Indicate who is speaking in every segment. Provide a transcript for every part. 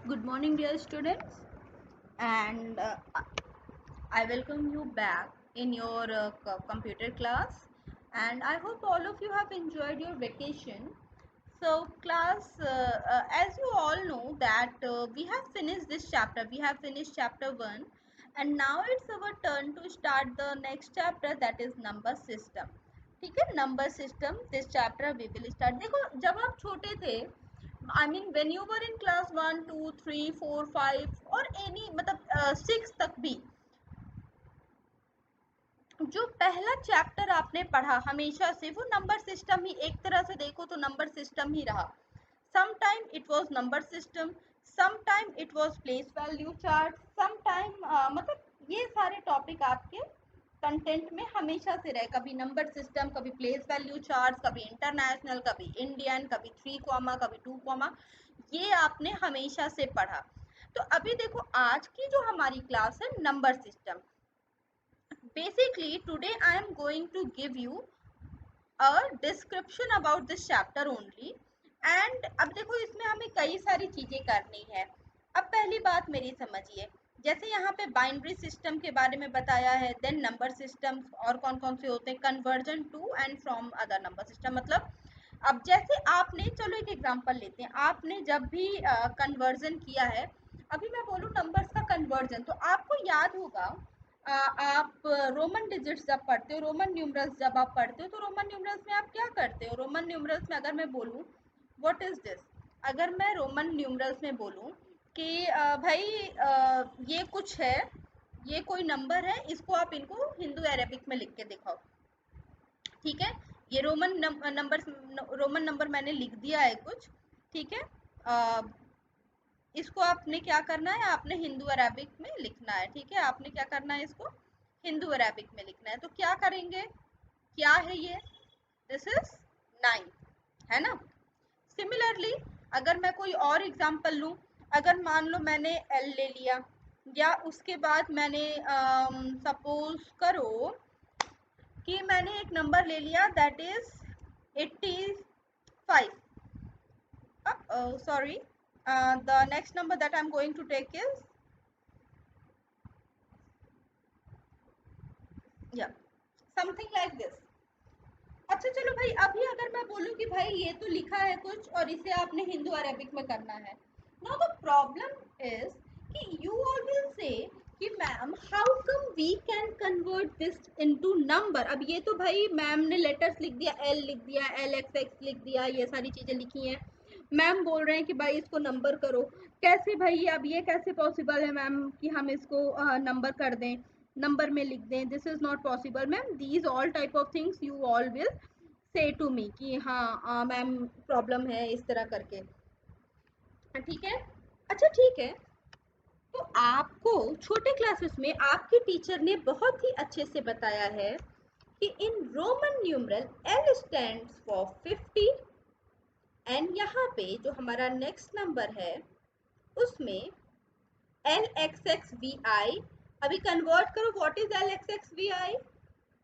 Speaker 1: Good morning, dear students, and I welcome you back in your computer class. And I hope all of you have enjoyed your vacation. So, class, as you all know, that we have finished this chapter. We have finished chapter 1, and now it's our turn to start the next chapter, that is number system. ठीक है, number system this chapter we will start. देखो, जब आप छोटे थे, I mean when you were in class 1 2 3 4 5 और any मतलब 6 तक भी, जो पहला चैप्टर आपने पढ़ा हमेशा से वो नंबर सिस्टम ही, एक तरह से देखो तो नंबर सिस्टम ही रहा. Some time it was number system, some time it was place value chart, some time मतलब ये सारे टॉपिक आपके कंटेंट में हमेशा से रहे. कभी नंबर सिस्टम, कभी प्लेस वैल्यू चार्ट, कभी इंटरनेशनल, कभी इंडियन, कभी 3 कॉमा, कभी 2 कॉमा, ये आपने हमेशा से पढ़ा. तो अभी देखो, आज की जो हमारी क्लास है number system. Basically, today I am going to give you a description about this chapter only. And अब देखो, इसमें हमें कई सारी चीजें करनी है. अब पहली बात मेरी समझिए, जैसे यहाँ पे बाइनरी सिस्टम के बारे में बताया है, देन नंबर सिस्टम्स और कौन कौन से होते हैं, conversion to and from other number system. मतलब अब जैसे आपने, चलो एक एग्जांपल लेते हैं, आपने जब भी कन्वर्जन किया है, अभी मैं बोलूँ नंबर्स का कन्वर्जन, तो आपको याद होगा, आप रोमन डिजिट्स जब पढ़ते हो, रोमन न्यूमरल्स जब आप पढ़ते हो, तो रोमन न्यूमरल्स में आप क्या करते हो? रोमन न्यूमरल्स में अगर मैं बोलूँ व्हाट इज दिस, अगर मैं रोमन न्यूमरल्स में बोलूँ कि भाई ये कुछ है, ये कोई नंबर है, इसको आप इनको हिंदू अरेबिक में लिख के दिखाओ. ठीक है, ये रोमन नंबर मैंने लिख दिया है कुछ. ठीक है, इसको आपने क्या करना है, आपने हिंदू अरेबिक में लिखना है. ठीक है, आपने क्या करना है, इसको हिंदू अरेबिक में लिखना है. तो क्या करेंगे, क्या है ये, दिस इज 9, है ना. सिमिलरली अगर मैं कोई और एग्जांपल लूं, अगर मान लो मैंने एल ले लिया, या उसके बाद मैंने सपोज करो कि मैंने एक नंबर ले लिया that is 85. Sorry, the next number that I'm going to take is, yeah, something like this. अच्छा चलो भाई, अभी अगर मैं बोलूँ कि भाई ये तो लिखा है कुछ और इसे आपने हिंदू अरेबिक में करना है. नाउ द प्रॉब्लम इज कि यू ऑल विल से कि ma'am how come we can convert this into number. अब ये तो भाई मैम ने लेटर्स लिख दिया, एल लिख दिया, एल एक्स एक्स लिख दिया, ये सारी चीजें लिखी हैं. मैम बोल रहे हैं कि भाई इसको नंबर करो. कैसे भाई, अब ये कैसे पॉसिबल है मैम कि हम इसको नंबर कर दें, नंबर में लिख दें? This is not possible ma'am. These all type of things you all will say to me कि हाँ मैम प्रॉब्लम है इस तरह करके. ठीक है, अच्छा ठीक है. तो आपको छोटे क्लासेस में आपके टीचर ने बहुत ही अच्छे से बताया है कि in Roman numeral L stands for 50, and यहाँ पे जो हमारा नेक्स्ट नंबर है उसमें L X X V I. अभी कन्वर्ट करो, what is L X X V I,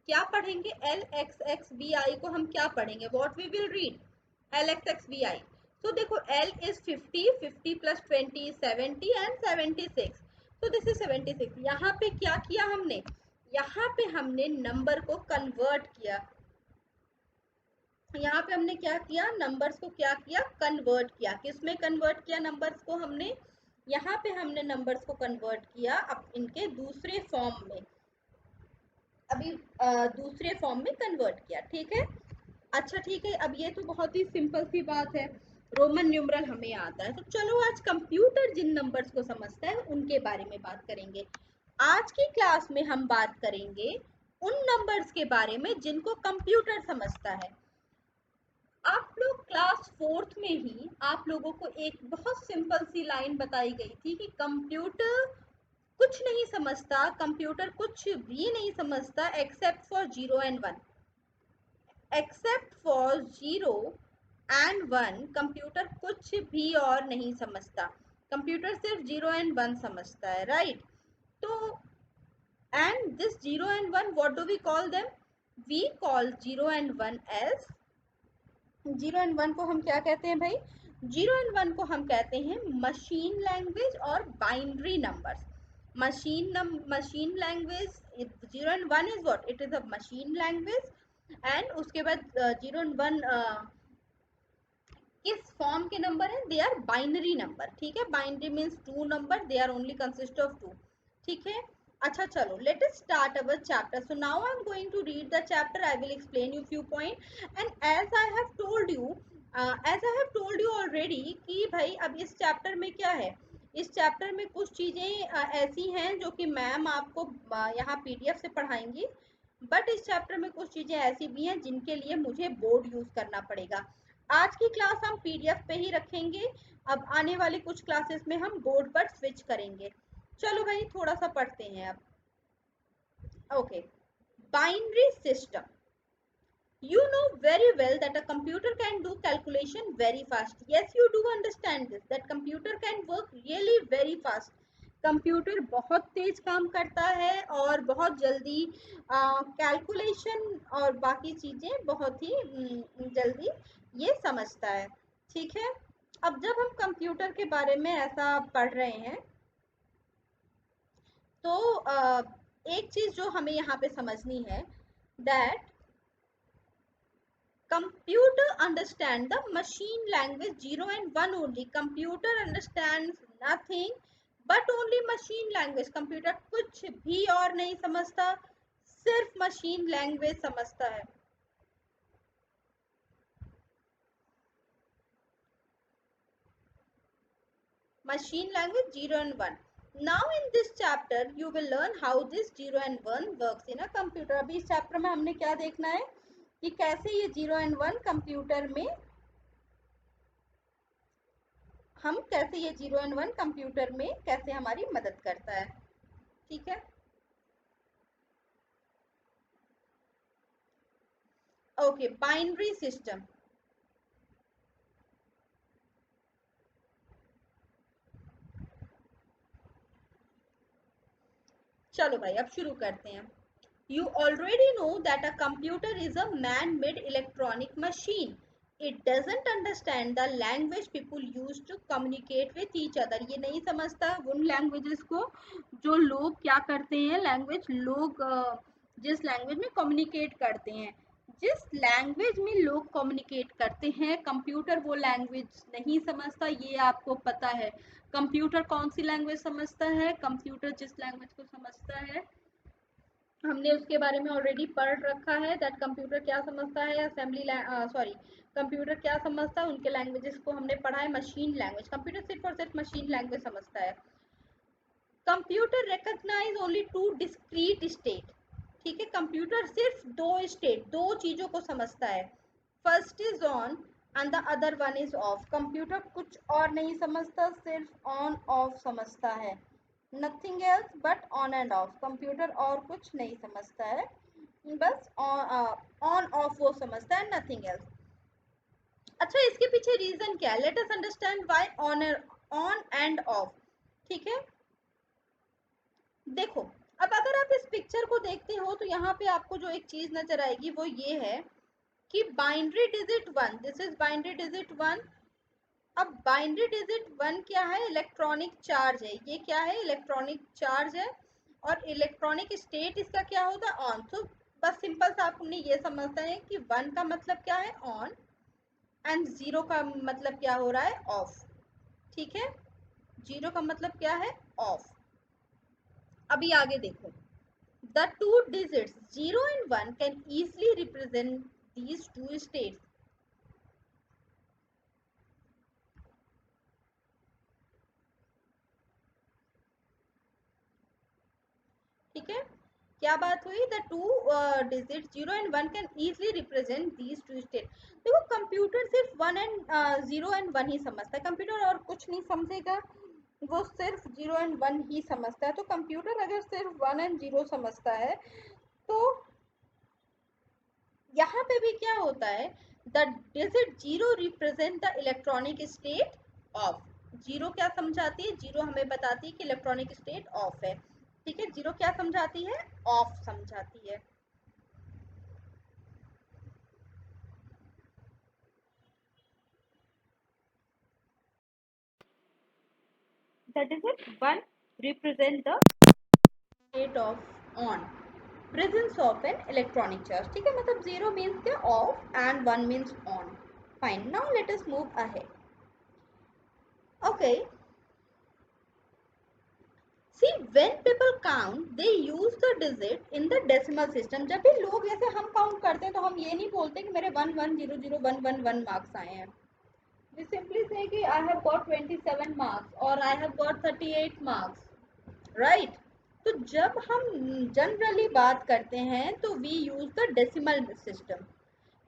Speaker 1: क्या पढ़ेंगे? L X X V I को हम क्या पढ़ेंगे, what we will read, L X X V I. तो देखो एल इज 50, 50 प्लस 20 70 एंड 76, तो दिस इज 76. यहाँ पे क्या किया हमने, यहाँ पे हमने नंबर को कन्वर्ट किया. यहाँ पे हमने क्या किया, नंबर्स को क्या किया, कन्वर्ट किया. किस में कन्वर्ट किया नंबर्स को हमने, यहाँ पे हमने नंबर्स को कन्वर्ट किया अब इनके दूसरे फॉर्म में. अभी दूसरे फॉर्म में कन्वर्ट किया. ठीक है, अच्छा ठीक है. अब ये तो बहुत ही सिंपल सी बात है, रोमन न्यूमरल हमें आता है. तो चलो आज कंप्यूटर जिन नंबर्स को समझता है उनके बारे में बात करेंगे. आज की क्लास में हम बात करेंगे उन नंबर्स के बारे में जिनको कंप्यूटर समझता है. आप लोग क्लास 4th में ही आप लोगों को एक बहुत सिंपल सी लाइन बताई गई थी कि कंप्यूटर कुछ नहीं समझता, कंप्यूटर कुछ भी नहीं समझता except for 0 and 1. Except for 0 and 1 computer कुछ भी और नहीं समझता. कंप्यूटर सिर्फ 0 एंड 1 समझता है, राइट? तो and this 0 and 1 what do we call them, we call 0 and 1 as, 0 and 1 को हम क्या कहते हैं भाई, जीरो एंड वन को हम कहते हैं मशीन लैंग्वेज और binary numbers. Machine language, zero and one is what, it is a machine language. And उसके बाद जीरो एंड वन किस फॉर्म के नंबर हैं, दे आर बाइनरी नंबर। ठीक है, binary means two number, they are only consist of two. ठीक है, अच्छा चलो let us start our chapter. So now I am going to read the chapter, I will explain you few point and as I have told you, already कि भाई अब इस chapter में क्या है, इस चैप्टर में कुछ चीज़ें ऐसी हैं जो कि मैम आपको यहाँ पीडीएफ से पढ़ाएंगी, बट इस चैप्टर में कुछ चीज़ें ऐसी भी हैं जिनके लिए मुझे बोर्ड यूज़ करना पड़ेगा। आज की क्लास हम पीडीएफ पे ही रखेंगे, अब आने वाली कुछ क्लासेस में हम बोर्ड पर स्विच करेंगे। चलो भाई थोड़ा सा पढ़ते हैं अब। Okay, binary system. You know very well that a computer can do calculation very fast. Yes, you do understand this, that computer can work really very fast. Computer बहुत तेज काम करता है और बहुत जल्दी कैलकुलेशन और बाकी चीज़ें बहुत ही जल्दी ये समझता है। ठीक है, अब जब हम कंप्यूटर के बारे में ऐसा पढ़ रहे हैं तो एक चीज़ जो हमें यहाँ पे समझनी है, that computer understand the machine language 0 and 1 only. Computer understands nothing but only machine language. Computer कुछ भी और नहीं समझता, सिर्फ मशीन लैंग्वेज समझता है। Machine language 0 and 1. Now in this chapter you will learn how this 0 and 1 works in a computer. अभी इस चैप्टर में हमने क्या देखना है कि कैसे ये 0 and 1 कंप्यूटर में, हम कैसे ये 0 एंड 1 कंप्यूटर में कैसे हमारी मदद करता है। ठीक है, ओके, बाइनरी सिस्टम। चलो भाई अब शुरू करते हैं। You already know that a computer is a man-made electronic machine. It doesn't understand the language people use to communicate with each other. ये नहीं समझता उन लैंग्वेजेस को जो लोग क्या करते हैं, लैंग्वेज लोग जिस लैंग्वेज में कम्युनिकेट करते हैं। जिस लैंग्वेज में लोग कम्युनिकेट करते हैं कंप्यूटर वो लैंग्वेज नहीं समझता, ये आपको पता है। कंप्यूटर कौन सी लैंग्वेज समझता है, कंप्यूटर जिस लैंग्वेज को समझता है हमने उसके बारे में ऑलरेडी पढ़ रखा है, दैट कंप्यूटर क्या समझता है, असेंबली सॉरी, कंप्यूटर क्या समझता है, उनके लैंग्वेजेस को हमने पढ़ा है। मशीन लैंग्वेज, कंप्यूटर सिर्फ और सिर्फ मशीन लैंग्वेज समझता है। Computer recognize only two discrete state. ठीक है, कंप्यूटर सिर्फ दो स्टेट, दो चीजों को समझता है। First is on and the other one is of. Computer कुछ और नहीं समझता, सिर्फ ऑन ऑफ समझता है, nothing else but on end of. Computer और कुछ नहीं समझता है, बस ऑन ऑफ वो समझता है, नथिंग एल्स। अच्छा, इसके पीछे रीजन क्या है, let us understand why on end of. ठीक है, देखो अब अगर आप इस पिक्चर को देखते हो तो यहाँ पे आपको जो एक चीज नजर आएगी वो ये है कि binary digit 1, this is binary digit 1। अब बाइनरी डिजिट 1 क्या है, इलेक्ट्रॉनिक चार्ज है, ये क्या है, इलेक्ट्रॉनिक चार्ज है। और इलेक्ट्रॉनिक स्टेट इसका क्या होगा, ऑन। तो बस सिंपल सा आपने ये समझना है कि 1 का मतलब क्या है, ऑन, एंड 0 का मतलब क्या हो रहा है, ऑफ। ठीक है, 0 का मतलब क्या है, ऑफ। अभी आगे देखो, the two digits 0 and 1 can easily represent these two states. ठीक है, क्या बात हुई, the two digit 0 and 1 can easily represent these two state. देखो कंप्यूटर सिर्फ 1 एंड 0 एंड 1 ही समझता है, कंप्यूटर और कुछ नहीं समझेगा, वो सिर्फ 0 एंड 1 ही समझता है। तो कंप्यूटर अगर सिर्फ 1 एंड 0 समझता है तो यहाँ पे भी क्या होता है, the digit 0 represent the electronic state of. 0 क्या समझाती है, 0 हमें बताती है कि इलेक्ट्रॉनिक स्टेट ऑफ है। ठीक है, 0 क्या समझाती है, ऑफ समझाती है। The digit 1 represent the state of on, presence of an electronic charge. ठीक है, मतलब 0 means क्या, off and 1 means on. Fine. Now let us move ahead. Okay. See, when people count, they use the digit in the decimal system. जब भी लोग ऐसे हम count करते हैं तो हम ये नहीं बोलते कि मेरे 1100111 मार्क्स आए हैं. We simply say कि I have got 27 marks or I have got 38 marks, right? तो जब हम जनरली बात करते हैं तो we use the decimal system.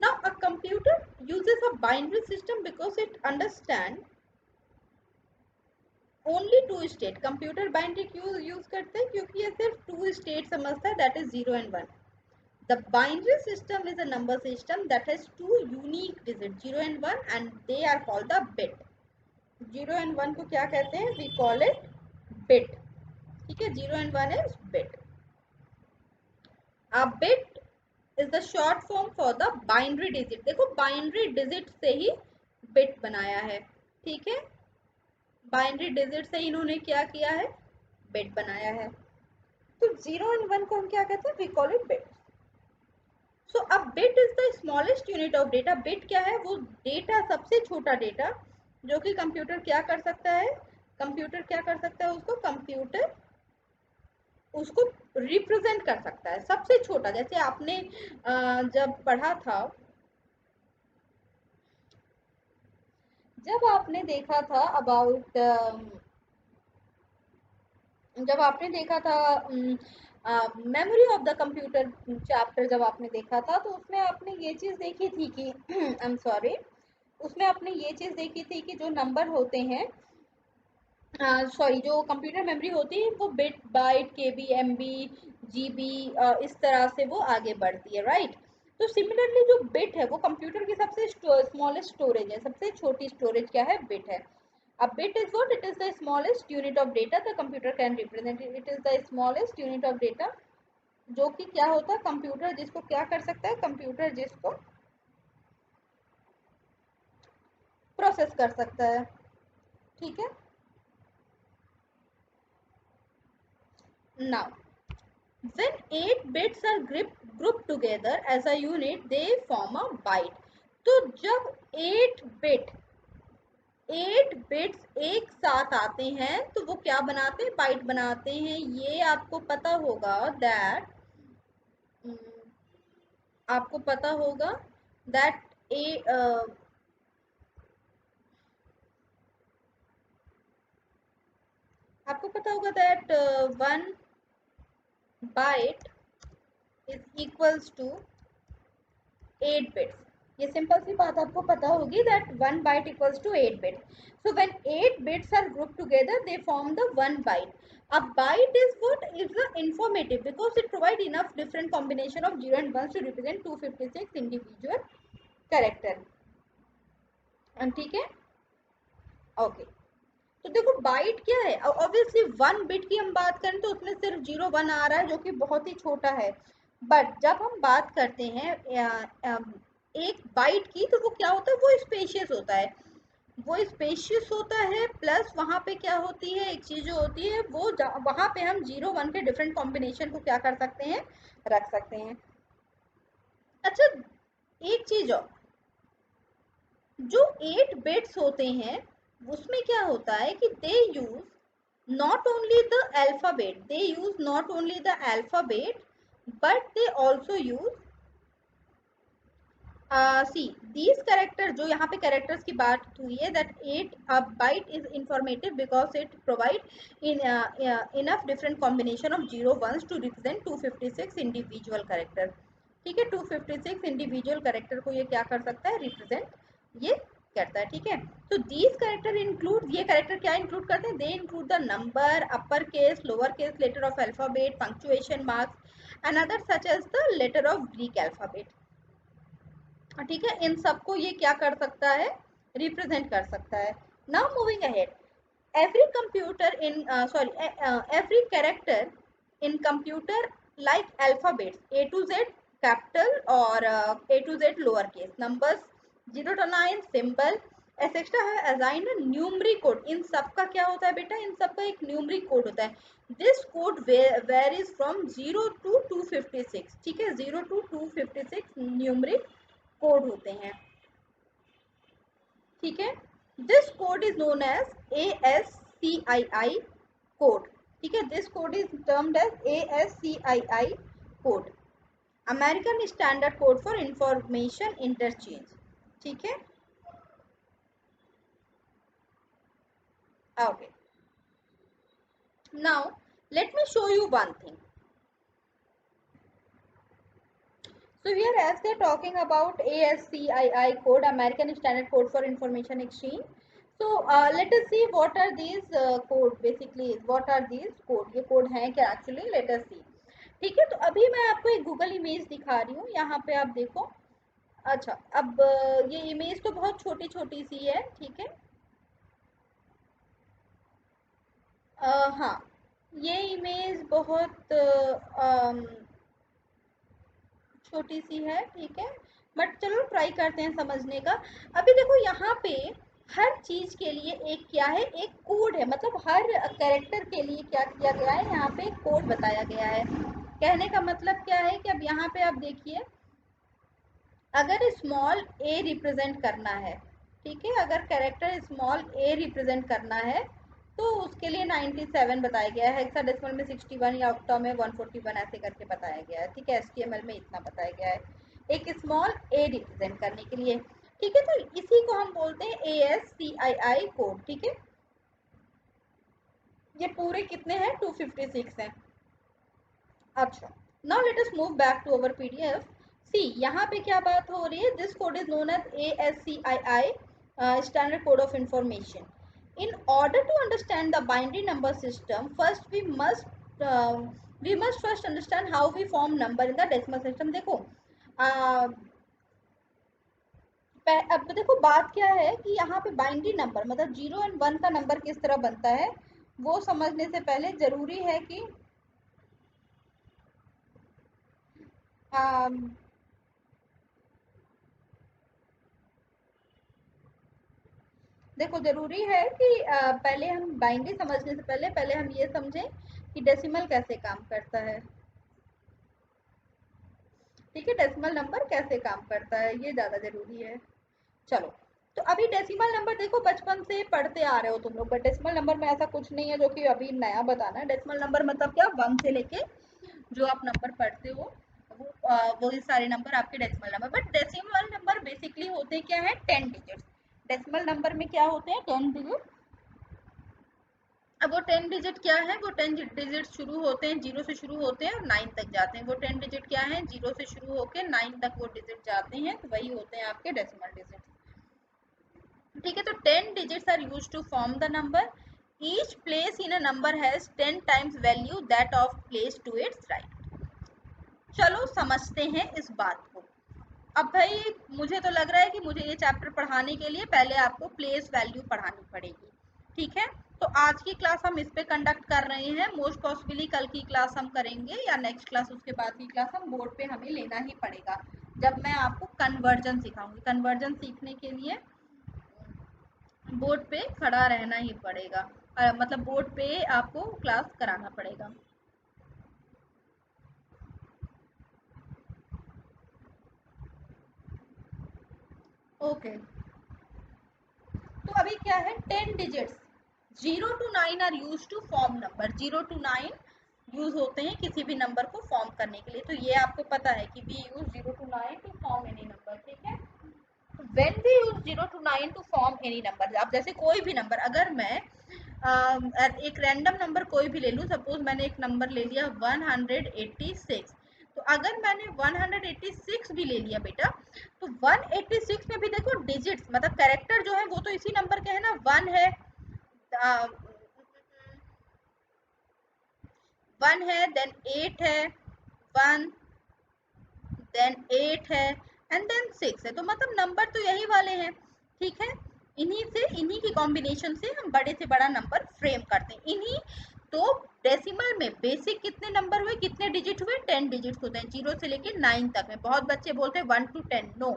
Speaker 1: Now a computer uses a binary system because it understands only two state. Computer binary क्यों use करते हैं, क्योंकि ये सिर्फ two state समझता है, that is 0 and 1. The binary system is a number system that has two unique digits, 0 and 1, and they are called the bit. 0 and 1 को क्या कहते हैं, we call it bit. ठीक है, 0 and 1 is bit. A bit is the short form for the binary digit. देखो binary digit से ही bit बनाया है. ठीक है, binary digit से इन्होंने क्या किया है, bit बनाया है. तो 0 and 1 को हम क्या कहते हैं, we call it bit. So a bit is the smallest unit of data. Bit क्या है, वो डेटा, सबसे छोटा डेटा जो कि कंप्यूटर क्या कर सकता है, कंप्यूटर क्या कर सकता है, उसको कंप्यूटर उसको रिप्रेजेंट कर सकता है, सबसे छोटा. जैसे आपने जब पढ़ा था, जब आपने देखा था अबाउट, जब आपने देखा था memory of the computer chapter, जब आपने देखा था तो उसमें आपने ये चीज़ देखी थी कि आई एम सॉरी, उसमें आपने ये चीज़ देखी थी कि जो नंबर होते हैं, सॉरी, जो कंप्यूटर मेमोरी होती है वो बिट, बाइट, केबी, एमबी, जीबी, इस तरह से वो आगे बढ़ती है, राइट? तो सिमिलरली जो बिट है वो कंप्यूटर की सबसे स्मॉलेस्ट स्टोरेज है, सबसे छोटी स्टोरेज क्या है, बिट है. A bit is what? It is the smallest unit of data the computer can represent. It is the smallest unit of data जो कि क्या होता है, कंप्यूटर जिसको क्या कर सकता है, कंप्यूटर जिसको प्रोसेस कर सकता है. ठीक है. Now, when 8 bits are grouped together as a unit, they form a byte. तो जब 8 बिट्स एक साथ आते हैं तो वो क्या बनाते हैं, बाइट बनाते हैं. ये आपको पता होगा दैट, आपको पता होगा दैट आपको पता होगा that 1 byte is equals to 8 bits. ये सिंपल सी बात आपको पता होगी that 1 byte equals to 8 bits. So when 8 bits are grouped together, they form the 1 byte. A byte is what? Is the informative because it provides enough different combination of 0 and 1 to represent 256 individual character. ठीक है, okay. तो देखो bite क्या है, obviously 1 bit की हम बात करें तो उसमें सिर्फ 0 1 आ रहा है जो कि बहुत ही छोटा है. बट जब हम बात करते हैं एक बाइट की, तो वो क्या होता है, वो स्पेशियस होता है. वो स्पेशियस होता है, प्लस वहाँ पे क्या होती है, एक चीज़ जो होती है वो वहाँ पे हम 0 1 के डिफरेंट कॉम्बिनेशन को क्या कर सकते हैं, रख सकते हैं. अच्छा, एक चीज़ और, जो 8 बिट्स होते हैं उसमें क्या होता है कि दे use not only the alphabet, they use not only the alphabet but they also use see these characters. जो यहाँ पे characters की बात हुई है, that 8 byte is informative because it provide in enough different combination of 0 1s to represent 256 individual character. ठीक है, 256 individual character को ये क्या कर सकता है, रिप्रेजेंट ये करता है. ठीक है, तो दीज कैरेक्टर इंक्लूड, ये कैरेक्टर क्या इंक्लूड करते हैं, they include the number, upper case, lower case letter of alphabet, punctuation marks and other such as the letter of Greek alphabet. ठीक है, इन सबको ये क्या कर सकता है, रिप्रेजेंट कर सकता है. Now moving ahead, every computer in every character in computer like alphabets A to Z, capital or A to Z lowercase, numbers 0 to 9, symbol, एसेक्स्ट्रा है असाइन न्यूमरिक कोड। इन सब का क्या होता है बेटा, इन सब का एक न्यूमरिक कोड होता है। This code varies from 0 to 256, ठीक है, 0 to 256 न्यूमरिक कोड होते हैं, ठीक है। This code is known as ASCII code, ठीक है, this code is termed as ASCII code, American standard code for information interchange, ठीक है। Okay, now let me show you one thing. So here, as they're talking about ASCII code, American Standard Code for Information Exchange. So let us see what are these code, basically what are these code, ये code हैं क्या actually, let us see, ठीक है। तो अभी मैं आपको एक गूगल इमेज दिखा रही हूँ, यहाँ पे आप देखो। अच्छा, अब ये इमेज तो बहुत छोटी छोटी सी है, ठीक है। हाँ, ये इमेज बहुत छोटी सी है, ठीक है, बट चलो ट्राई करते हैं समझने का। अभी देखो यहाँ पे हर चीज के लिए एक क्या है, एक कोड है, मतलब हर कैरेक्टर के लिए क्या किया गया है, यहाँ पे एक कोड बताया गया है। कहने का मतलब क्या है कि अब यहाँ पे आप देखिए, अगर स्मॉल ए रिप्रेजेंट करना है, ठीक है, अगर कैरेक्टर स्मॉल ए रिप्रेजेंट करना है तो उसके लिए 97 बताया गया है, हेक्साडेसिमल में 61 या ऑक्टा में 141 ऐसे करके बताया गया है, ठीक है, HTML में इतना बताया गया है एक स्मॉल ए रिप्रेजेंट करने के लिए, ठीक है। तो इसी को हम बोलते हैं ASCII कोड, ठीक है। ये पूरे कितने हैं, 256 हैं। अच्छा, now let us move back to our PDF। See यहाँ पे क्या बात हो रही है, this code is known as ASCII standard code of information. In order to understand the binary number system, first we must first understand how we form number in the decimal system। देखो अब देखो बात क्या है कि यहाँ पे binary number मतलब 0 और 1 का नंबर किस तरह बनता है, वो समझने से पहले जरूरी है कि देखो जरूरी है कि पहले हम बाइनरी समझने से पहले पहले हम ये समझें कि डेसिमल कैसे काम करता है, ठीक है, डेसिमल नंबर कैसे काम करता है, ये ज्यादा जरूरी है। चलो, तो अभी डेसिमल नंबर देखो बचपन से पढ़ते आ रहे हो तुम लोग, बट डेसिमल नंबर में ऐसा कुछ नहीं है जो कि अभी नया बताना है। डेसिमल नंबर मतलब क्या, 1 से लेके जो आप नंबर पढ़ते हो वो सारे नंबर आपके decimal number. But decimal number basically होते क्या है, 10 डिजिट्स। डेसिमल नंबर में क्या होते हैं, 10 डिजिट। अब वो 10 डिजिट क्या है, वो 10 डिजिट शुरू होते हैं, 0 से शुरू होते हैं और 9 तक जाते हैं। वो 10 डिजिट क्या है, 0 से शुरू होकर 9 तक वो डिजिट जाते हैं, तो वही होते हैं आपके डेसिमल डिजिट, ठीक है। तो 10 digits are used to form the number. Each place in a number has 10 times value that of place to its right. चलो समझते हैं इस बात को। अब भाई मुझे तो लग रहा है कि मुझे ये चैप्टर पढ़ाने के लिए पहले आपको प्लेस वैल्यू पढ़ानी पड़ेगी, ठीक है। तो आज की क्लास हम इस पे कंडक्ट कर रहे हैं, मोस्ट पॉसिबली कल की क्लास हम करेंगे या नेक्स्ट क्लास उसके बाद की क्लास हम बोर्ड पे हमें लेना ही पड़ेगा, जब मैं आपको कन्वर्जन सिखाऊंगी। कन्वर्जन सीखने के लिए बोर्ड पे खड़ा रहना ही पड़ेगा, मतलब बोर्ड पे आपको क्लास कराना पड़ेगा। ओके, तो अभी क्या है, 10 digits 0 to 9 are use to form number. 0 to 9 use होते हैं किसी भी नंबर को फॉर्म करने के लिए, तो ये आपको पता है कि we use 0 to 9 to form any number, ठीक है। When we use 0 to 9 to form any number, अब जैसे कोई भी नंबर, अगर मैं एक रैंडम नंबर कोई भी ले लूँ, सपोज मैंने एक नंबर ले लिया 186, तो अगर मैंने 186 भी ले लिया बेटा, तो 186 में भी देखो डिजिट्स मतलब कैरेक्टर जो है वो तो इसी नंबर के है ना, 1 है, 1 है, देन 8 है, 1, देन 8 है, एंड देन 6 है, तो मतलब नंबर तो यही वाले हैं, ठीक है। इन्हीं की कॉम्बिनेशन से हम बड़े से बड़ा नंबर फ्रेम करते हैं। इन्हीं तो डेसिमल में बेसिक कितने नंबर हुए, कितने डिजिट हुए, 10 डिजिट होते हैं, 0 से लेके 9 तक में। बहुत बच्चे बोलते हैं 1 to 10, no,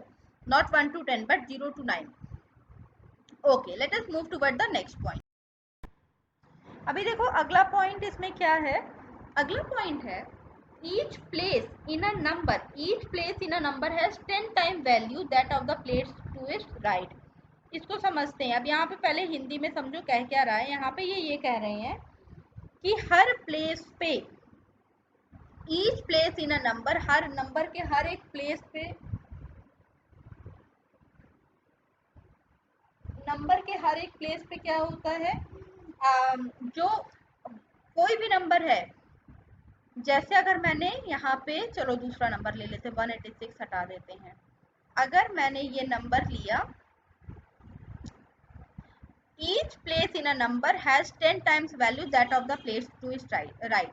Speaker 1: not 1 to 10 but 0 to 9। Okay, let us move toward the next point. अभी देखो अगला पॉइंट इसमें क्या है, अगला पॉइंट है each place in a number has 10 time value that of the place to its right। इसको समझते हैं। अब यहाँ पे पहले हिंदी में समझो कह क्या रहा है। यहाँ पे ये कह रहे हैं कि हर प्लेस पे, each place in a number, her number के हर एक प्लेस पे, नंबर के हर एक प्लेस पे क्या होता है, जो कोई भी नंबर है, जैसे अगर मैंने यहाँ पे, चलो दूसरा नंबर ले लेते हैं, 186 हटा देते हैं। अगर मैंने ये नंबर लिया, each place in a number has 10 times value that of the place to its right।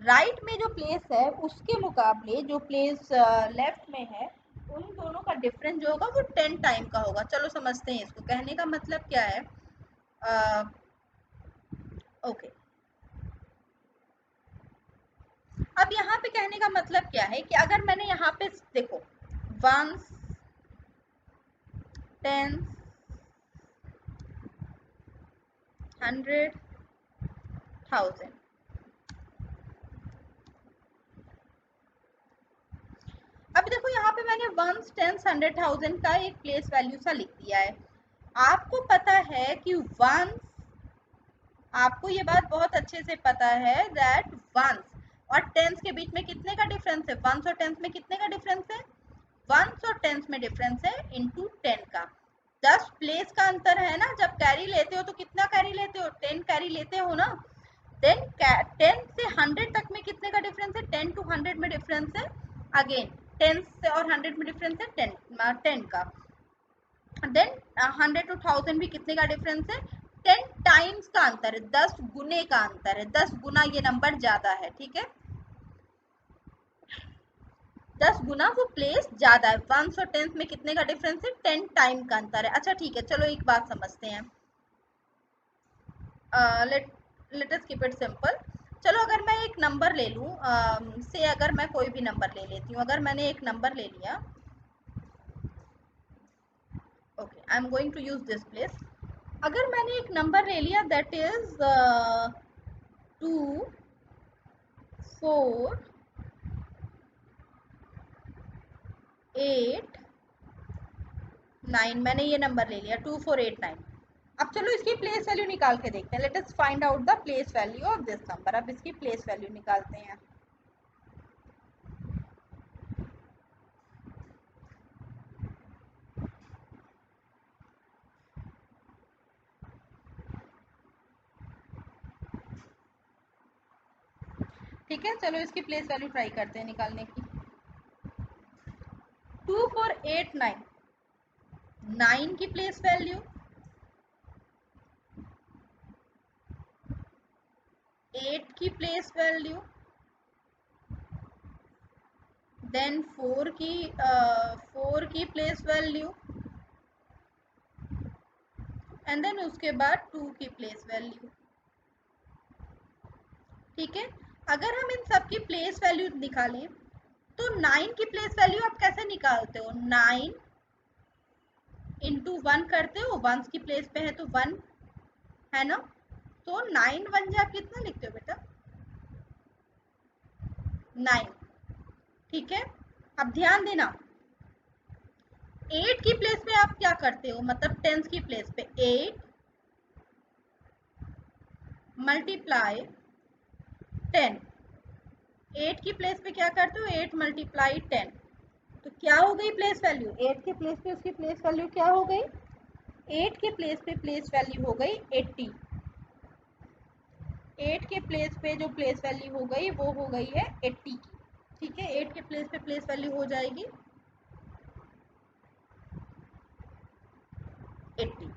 Speaker 1: Right में जो प्लेस है उसके मुकाबले जो प्लेस लेफ्ट में है, उन दोनों का डिफरेंस जो होगा वो 10 टाइम का होगा। चलो समझते हैं इसको, कहने का मतलब क्या है। ओके, अब यहाँ पे कहने का मतलब क्या है कि अगर मैंने यहाँ पे देखो वंस, टेंस, 100, 1000, अब देखो यहाँ पे मैंने वंस, टेंस, 100, 1000 का एक प्लेस वैल्यू सा लिख दिया है। आपको पता है कि वंस, आपको ये बात बहुत अच्छे से पता है दैट वंस और टेंस के बीच में कितने का डिफरेंस है, वंस और टेंस में कितने का डिफरेंस है, वंस और टेंस में डिफरेंस है इनटू 10 का। 10 प्लेस का अंतर है ना, जब कैरी लेते हो तो कितना कैरी लेते हो, 10 कैरी लेते हो ना। देन 10 से 100 तक में कितने का डिफरेंस है, 10 टू 100 में डिफरेंस है। अगेन 10 से और 100 में डिफरेंस है 10 का। देन 100 टू 1000 भी कितने का डिफरेंस है, 10 टाइम्स का अंतर है, 10 गुने का अंतर है, 10 गुना ये नंबर ज्यादा है, ठीक है, 10 गुना वो प्लेस ज्यादा है। वंस और टेंस में कितने का डिफरेंस है, 10 टाइम का अंतर है। अच्छा ठीक है, चलो एक बात समझते हैं, let us keep it simple. चलो अगर मैं एक नंबर ले लूं, से अगर मैं कोई भी नंबर ले लेती हूँ, अगर मैंने एक नंबर ले लिया, okay I am going to use this place. अगर मैंने एक नंबर ले लिया दैट इज 2 4 8 9, मैंने ये नंबर ले लिया 2489। अब चलो इसकी प्लेस वैल्यू निकाल के देखते हैं। Let us find out the place value of this number. अब इसकी प्लेस वैल्यू निकालते हैं। ठीक है, चलो इसकी प्लेस वैल्यू ट्राई करते हैं निकालने की। 2489, 9 की प्लेस वैल्यू, 8 की प्लेस वैल्यू, देन 4 की प्लेस वैल्यू, एंड देन उसके बाद 2 की प्लेस वैल्यू। ठीक है, अगर हम इन सब की प्लेस वैल्यू निकालें तो 9 की प्लेस वैल्यू आप कैसे निकालते हो, 9 इंटू 1 करते हो, वंस की प्लेस पे है तो 1 है ना, तो 9 वन जा आप कितना लिखते हो बेटा, 9। ठीक है, अब ध्यान देना 8 की प्लेस पे आप क्या करते हो, मतलब टेंस की प्लेस पे 8 मल्टीप्लाई 10, 8 की प्लेस पे क्या करते हो, 8 मल्टीप्लाई 10, तो क्या हो गई प्लेस वैल्यू, 8 के प्लेस पे उसकी प्लेस वैल्यू क्या हो गई, 8 के प्लेस पे प्लेस वैल्यू हो गई 80। 8 के प्लेस पे जो प्लेस वैल्यू हो गई वो हो गई है 80 की। ठीक है, 8 के प्लेस पे प्लेस वैल्यू हो जाएगी 80।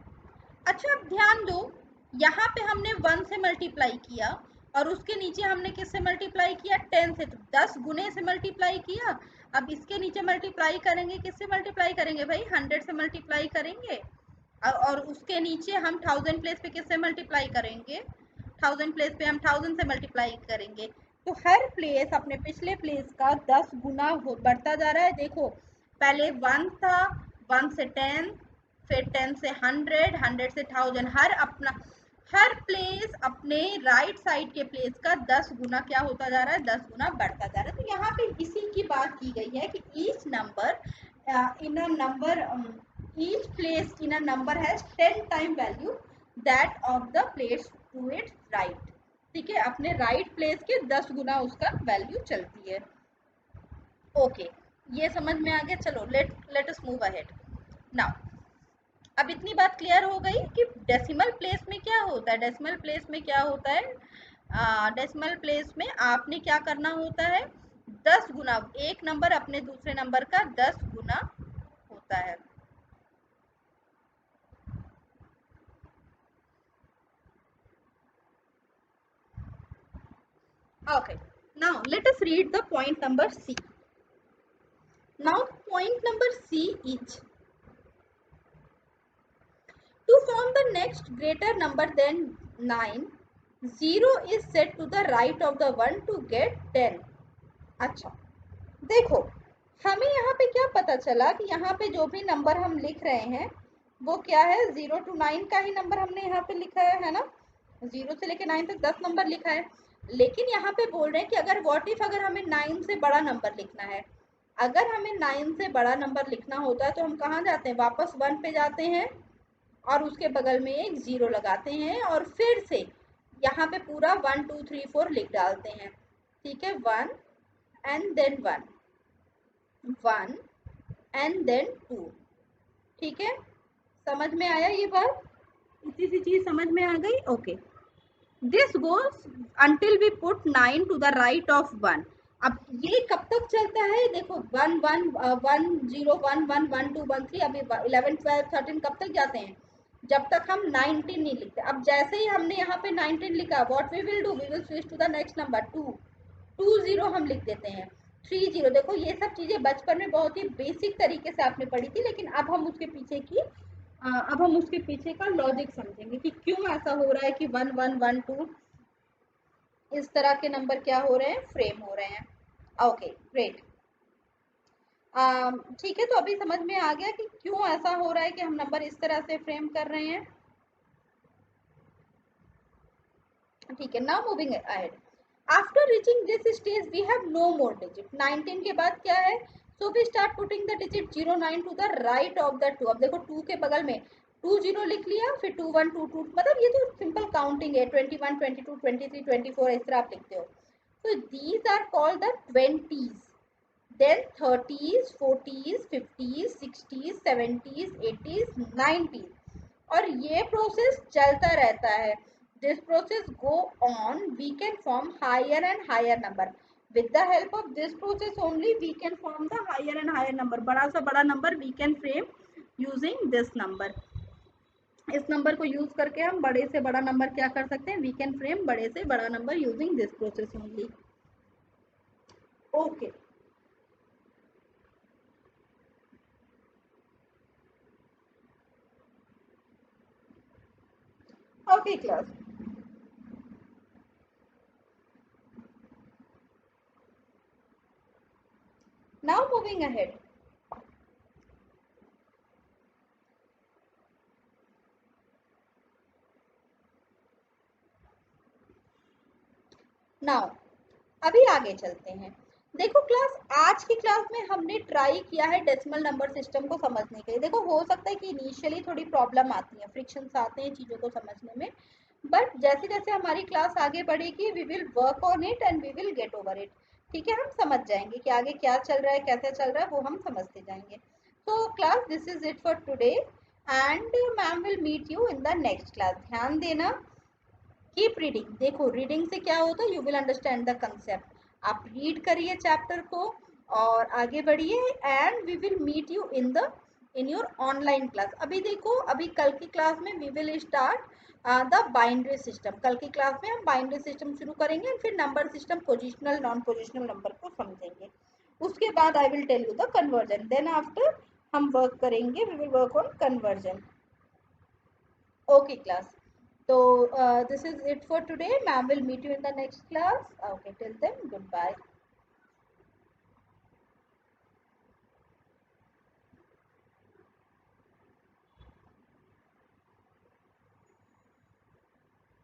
Speaker 1: अच्छा अब ध्यान दो, यहाँ पे हमने 1 से मल्टीप्लाई किया और उसके नीचे हमने किससे मल्टीप्लाई किया, 10 से, तो 10 गुने से मल्टीप्लाई किया। अब इसके नीचे मल्टीप्लाई करेंगे, किससे मल्टीप्लाई करेंगे भाई, 100 से मल्टीप्लाई करेंगे। और उसके नीचे हम 1000 प्लेस पे किससे मल्टीप्लाई करेंगे, 1000 प्लेस पे हम 1000 से मल्टीप्लाई करेंगे। तो हर प्लेस अपने पिछले प्लेस का 10 गुना बढ़ता जा रहा है। देखो पहले 1 था, 1 से 10, फिर 10 से 100, 100 से 1000, हर प्लेस अपने राइट साइड के प्लेस का 10 गुना क्या होता जा रहा है, 10 गुना बढ़ता जा रहा है। तो यहाँ पे इसी की बात की गई है कि each number in a number each place in a number has 10 time value that of the place to its right। ठीक है, अपने राइट प्लेस के 10 गुना उसका वैल्यू चलती है। ओके, ये समझ में आ गया। चलो let us move ahead now. अब इतनी बात क्लियर हो गई कि डेसिमल प्लेस में क्या होता है। डेसिमल प्लेस में क्या होता है, डेसिमल प्लेस में आपने क्या करना होता है, 10 गुना, एक नंबर अपने दूसरे नंबर का 10 गुना होता है। Okay, now let us read the point number C. Now point number C is to form the next greater number than 9, 0 is set to the right of the 1 to get 10। अच्छा देखो, हमें यहाँ पे क्या पता चला कि यहाँ पे जो भी नंबर हम लिख रहे हैं वो क्या है, 0 to 9 का ही नंबर हमने यहाँ पे लिखा है ना, 0 से लेके 9 तक 10 नंबर लिखा है। लेकिन यहाँ पे बोल रहे हैं कि अगर व्हाट इफ अगर हमें 9 से बड़ा नंबर लिखना है, अगर हमें 9 से बड़ा नंबर लिखना होता है तो हम कहाँ जाते हैं, वापस 1 पे जाते हैं और उसके बगल में एक 0 लगाते हैं और फिर से यहाँ पे पूरा 1 2 3 4 लिख डालते हैं। ठीक है, 1 एंड देन 1, 1 एंड देन 2। ठीक है, समझ में आया ये बात, इतनी सी चीज समझ में आ गई। Okay, this goes until we put 9 to the right of 1। अब ये कब तक चलता है, देखो 1 1 1 0 1 1 1 2 1 3, अभी 11 12 13 कब तक जाते हैं, जब तक हम 19 नहीं लिखते। अब जैसे ही हमने यहाँ पे 19 लिखा, what we will do, we will switch to the next number 2, 2 0 हम लिख देते हैं, 3 0। देखो ये सब चीजें बचपन में बहुत ही बेसिक तरीके से आपने पढ़ी थी, लेकिन अब हम उसके पीछे का लॉजिक समझेंगे कि क्यों ऐसा हो रहा है कि 1 1 1 2 इस तरह के नंबर क्या हो रहे हैं, फ्रेम हो रहे हैं। ओके ग्रेट, ठीक है, तो अभी समझ में आ गया कि क्यों ऐसा हो रहा है कि हम नंबर इस तरह से फ्रेम कर रहे हैं। ठीक है, now moving ahead, after reaching this stage we have no more digit. 19 के बाद क्या है, so we start putting the digit 0 9 to the right of the 2। अब देखो 2 के बगल में 2 0 लिख लिया, फिर 2 1 2 2, मतलब ये तो सिंपल काउंटिंग है, 21 22 23 24 इस तरह आप लिखते हो। So these are called the 20s, then 30s, 40s, 50s, 60s, 70s, 80s, 90s, और ये प्रोसेस चलता रहता है। This process go on, we can form higher and higher number. With the help of this process only we can form the higher and higher number. बड़ा सा बड़ा number we can frame using this number। इस number को use करके हम बड़े से बड़ा नंबर क्या कर सकते हैं, वी कैन फ्रेम बड़े से बड़ा number using this process only. Okay, okay class, now moving ahead, now अभी आगे चलते हैं। देखो क्लास, आज की क्लास में हमने ट्राई किया है डेसिमल नंबर सिस्टम को समझने के लिए। देखो हो सकता है कि इनिशियली थोड़ी प्रॉब्लम आती है, फ्रिक्शंस आते हैं चीज़ों को समझने में, बट जैसे जैसे हमारी क्लास आगे बढ़ेगी we will work on it and we will get over it. ठीक है, हम समझ जाएंगे कि आगे क्या चल रहा है, कैसे चल रहा है, वो हम समझते जाएंगे। तो class, this is it for today and ma'am will meet you in the next class. ध्यान देना, कीप रीडिंग। देखो रीडिंग से क्या होता है, you will understand the concept. आप रीड करिए चैप्टर को और आगे बढ़िए and we will meet you in your online class. अभी देखो, अभी कल की क्लास में we will start the binary system. कल की क्लास में हम बाइनरी सिस्टम शुरू करेंगे और फिर number system, positional non positional number को समझेंगे। उसके बाद I will tell you the conversion, then after हम वर्क करेंगे, we will work on conversion. Okay class, so this is it for today. Ma'am will meet you in the next class. Okay, till then, goodbye.